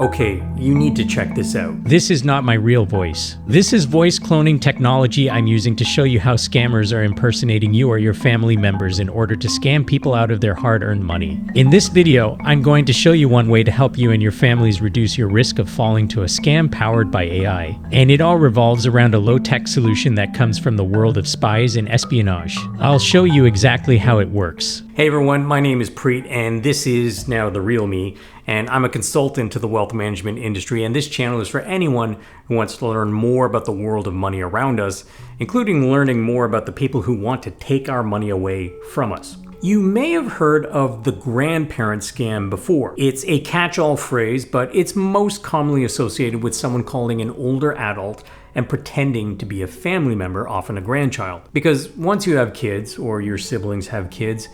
Okay, you need to check this out. This is not my real voice. This is voice cloning technology I'm using to show you how scammers are impersonating you or your family members in order to scam people out of their hard-earned money. In this video, I'm going to show you one way to help you and your families reduce your risk of falling to a scam powered by AI. And it all revolves around a low-tech solution that comes from the world of spies and espionage. I'll show you exactly how it works. Hey everyone, my name is Preet and this is now The Real Me, and I'm a consultant to the wealth management industry, and this channel is for anyone who wants to learn more about the world of money around us, including learning more about the people who want to take our money away from us. You may have heard of the grandparent scam before. It's a catch-all phrase, but it's most commonly associated with someone calling an older adult and pretending to be a family member, often a grandchild. Because once you have kids, or your siblings have kids,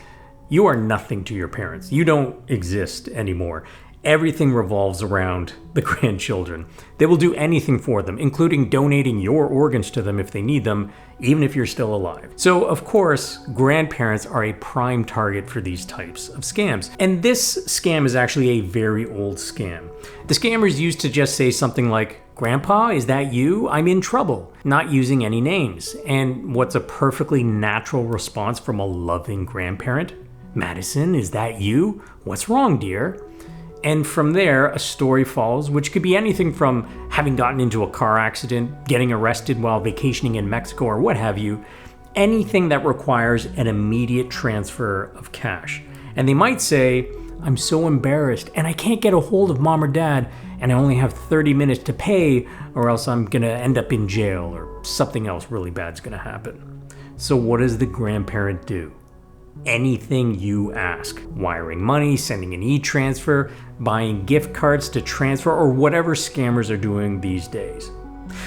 you are nothing to your parents. You don't exist anymore. Everything revolves around the grandchildren. They will do anything for them, including donating your organs to them if they need them, even if you're still alive. So, of course, grandparents are a prime target for these types of scams. And this scam is actually a very old scam. The scammers used to just say something like, "Grandpa, is that you? I'm in trouble," not using any names. And what's a perfectly natural response from a loving grandparent? "Madison, is that you? What's wrong, dear?" And from there, a story follows, which could be anything from having gotten into a car accident, getting arrested while vacationing in Mexico, or what have you. Anything that requires an immediate transfer of cash. And they might say, "I'm so embarrassed and I can't get a hold of mom or dad, and I only have 30 minutes to pay, or else I'm gonna end up in jail, or something else really bad's gonna happen." So what does the grandparent do? Anything you ask. Wiring money, sending an e-transfer, buying gift cards to transfer, or whatever scammers are doing these days.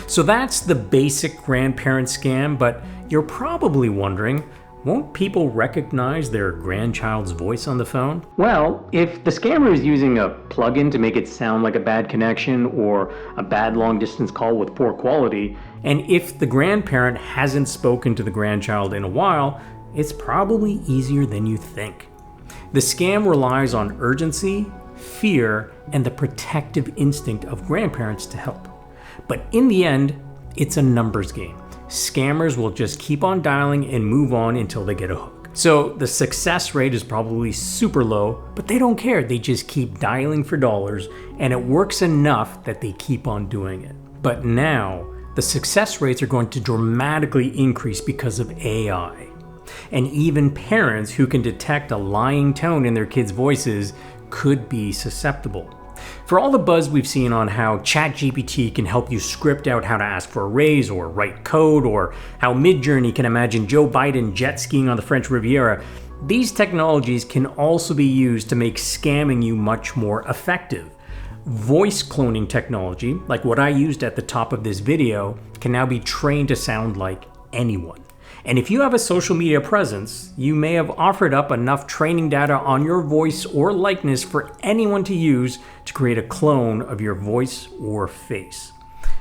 So that's the basic grandparent scam, but you're probably wondering, won't people recognize their grandchild's voice on the phone? Well, if the scammer is using a plugin to make it sound like a bad connection or a bad long-distance call with poor quality, and if the grandparent hasn't spoken to the grandchild in a while, it's probably easier than you think. The scam relies on urgency, fear, and the protective instinct of grandparents to help. But in the end, it's a numbers game. Scammers will just keep on dialing and move on until they get a hook. So the success rate is probably super low, but they don't care. They just keep dialing for dollars, and it works enough that they keep on doing it. But now, the success rates are going to dramatically increase because of AI. And even parents who can detect a lying tone in their kids' voices could be susceptible. For all the buzz we've seen on how ChatGPT can help you script out how to ask for a raise or write code, or how Midjourney can imagine Joe Biden jet skiing on the French Riviera, these technologies can also be used to make scamming you much more effective. Voice cloning technology, like what I used at the top of this video, can now be trained to sound like anyone. And if you have a social media presence, you may have offered up enough training data on your voice or likeness for anyone to use to create a clone of your voice or face.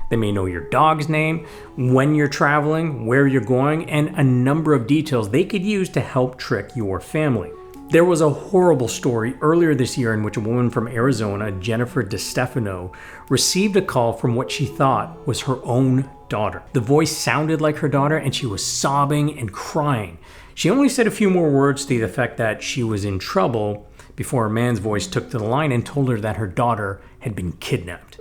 They may know your dog's name, when you're traveling, where you're going, and a number of details they could use to help trick your family. There was a horrible story earlier this year in which a woman from Arizona, Jennifer DeStefano, received a call from what she thought was her own daughter. The voice sounded like her daughter, and she was sobbing and crying. She only said a few more words to the effect that she was in trouble before a man's voice took to the line and told her that her daughter had been kidnapped.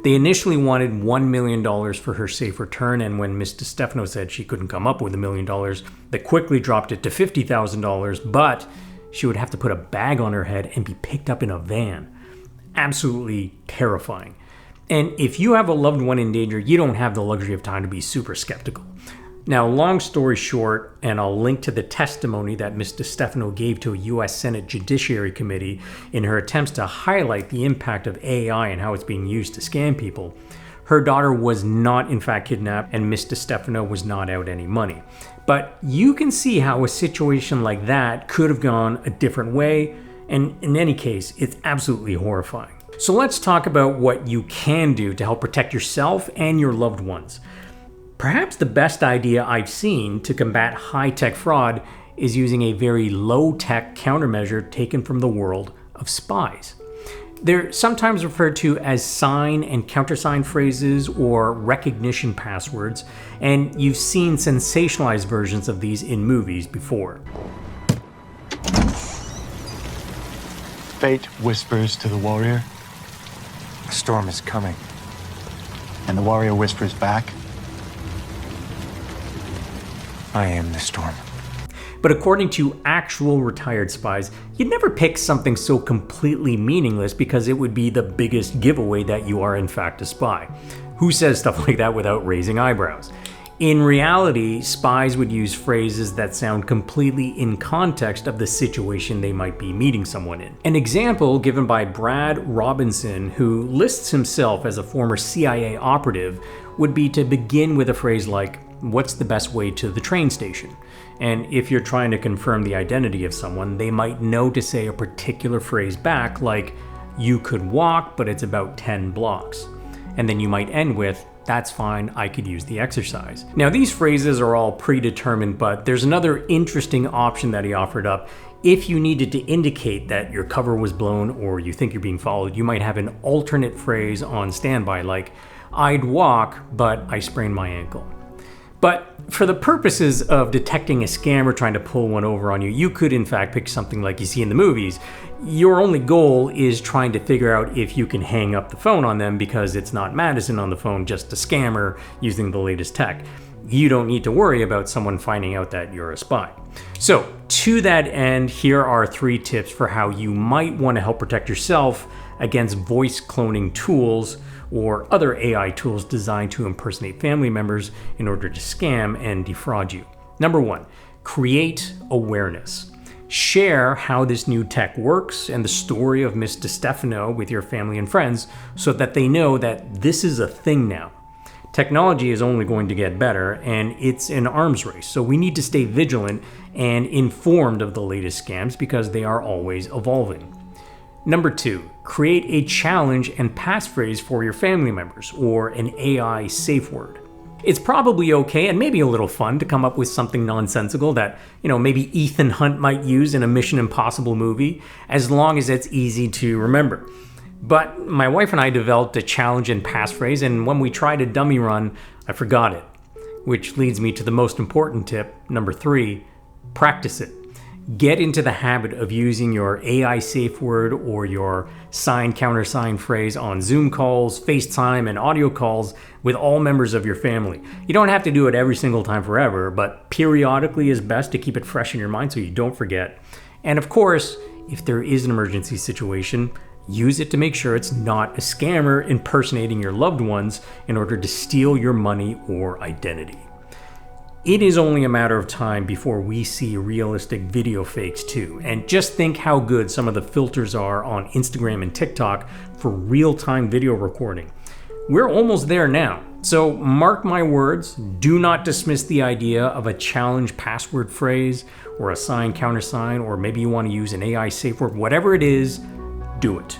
They initially wanted $1 million for her safe return, and when Ms. DeStefano said she couldn't come up with $1 million, they quickly dropped it to $50,000, but she would have to put a bag on her head and be picked up in a van. Absolutely terrifying. And if you have a loved one in danger, you don't have the luxury of time to be super skeptical. Now, long story short, and I'll link to the testimony that Ms. DeStefano gave to a U.S. Senate Judiciary Committee in her attempts to highlight the impact of AI and how it's being used to scam people. Her daughter was not in fact kidnapped, and Ms. DeStefano was not out any money. But you can see how a situation like that could have gone a different way, and in any case, it's absolutely horrifying. So let's talk about what you can do to help protect yourself and your loved ones. Perhaps the best idea I've seen to combat high-tech fraud is using a very low-tech countermeasure taken from the world of spies. They're sometimes referred to as sign and countersign phrases or recognition passwords, and you've seen sensationalized versions of these in movies before. Fate whispers to the warrior, "A storm is coming." And the warrior whispers back, "I am the storm." But according to actual retired spies, you'd never pick something so completely meaningless because it would be the biggest giveaway that you are in fact a spy. Who says stuff like that without raising eyebrows? In reality, spies would use phrases that sound completely in context of the situation they might be meeting someone in. An example given by Brad Robinson, who lists himself as a former CIA operative, would be to begin with a phrase like, "What's the best way to the train station?" And if you're trying to confirm the identity of someone, they might know to say a particular phrase back like, "You could walk, but it's about 10 blocks." And then you might end with, "That's fine, I could use the exercise." Now, these phrases are all predetermined, but there's another interesting option that he offered up. If you needed to indicate that your cover was blown or you think you're being followed, you might have an alternate phrase on standby like, "I'd walk, but I sprained my ankle." But for the purposes of detecting a scam or trying to pull one over on you, you could in fact pick something like you see in the movies. Your only goal is trying to figure out if you can hang up the phone on them because it's not Madison on the phone, just a scammer using the latest tech. You don't need to worry about someone finding out that you're a spy. So, to that end, here are 3 tips for how you might want to help protect yourself against voice cloning tools or other AI tools designed to impersonate family members in order to scam and defraud you. Number 1, create awareness. Share how this new tech works and the story of Miss DeStefano with your family and friends so that they know that this is a thing now. Technology is only going to get better and it's an arms race, so we need to stay vigilant and informed of the latest scams because they are always evolving. Number 2, create a challenge and passphrase for your family members, or an AI Safeword. It's probably okay and maybe a little fun to come up with something nonsensical that, maybe Ethan Hunt might use in a Mission Impossible movie, as long as it's easy to remember. But my wife and I developed a challenge and passphrase, and when we tried a dummy run, I forgot it. Which leads me to the most important tip, number 3, practice it. Get into the habit of using your AI safe word or your sign countersign phrase on Zoom calls, FaceTime, and audio calls with all members of your family. You don't have to do it every single time forever, but periodically is best to keep it fresh in your mind so you don't forget. And of course, if there is an emergency situation, use it to make sure it's not a scammer impersonating your loved ones in order to steal your money or identity. It is only a matter of time before we see realistic video fakes too. And just think how good some of the filters are on Instagram and TikTok for real-time video recording. We're almost there now. So mark my words, do not dismiss the idea of a challenge password phrase or a sign countersign, or maybe you want to use an AI safe word. Whatever it is, do it.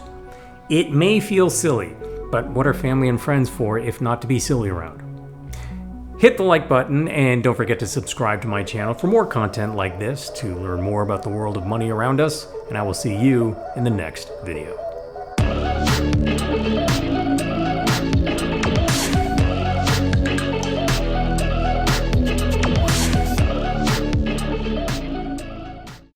It may feel silly, but what are family and friends for if not to be silly around? Hit the like button and don't forget to subscribe to my channel for more content like this to learn more about the world of money around us, and I will see you in the next video.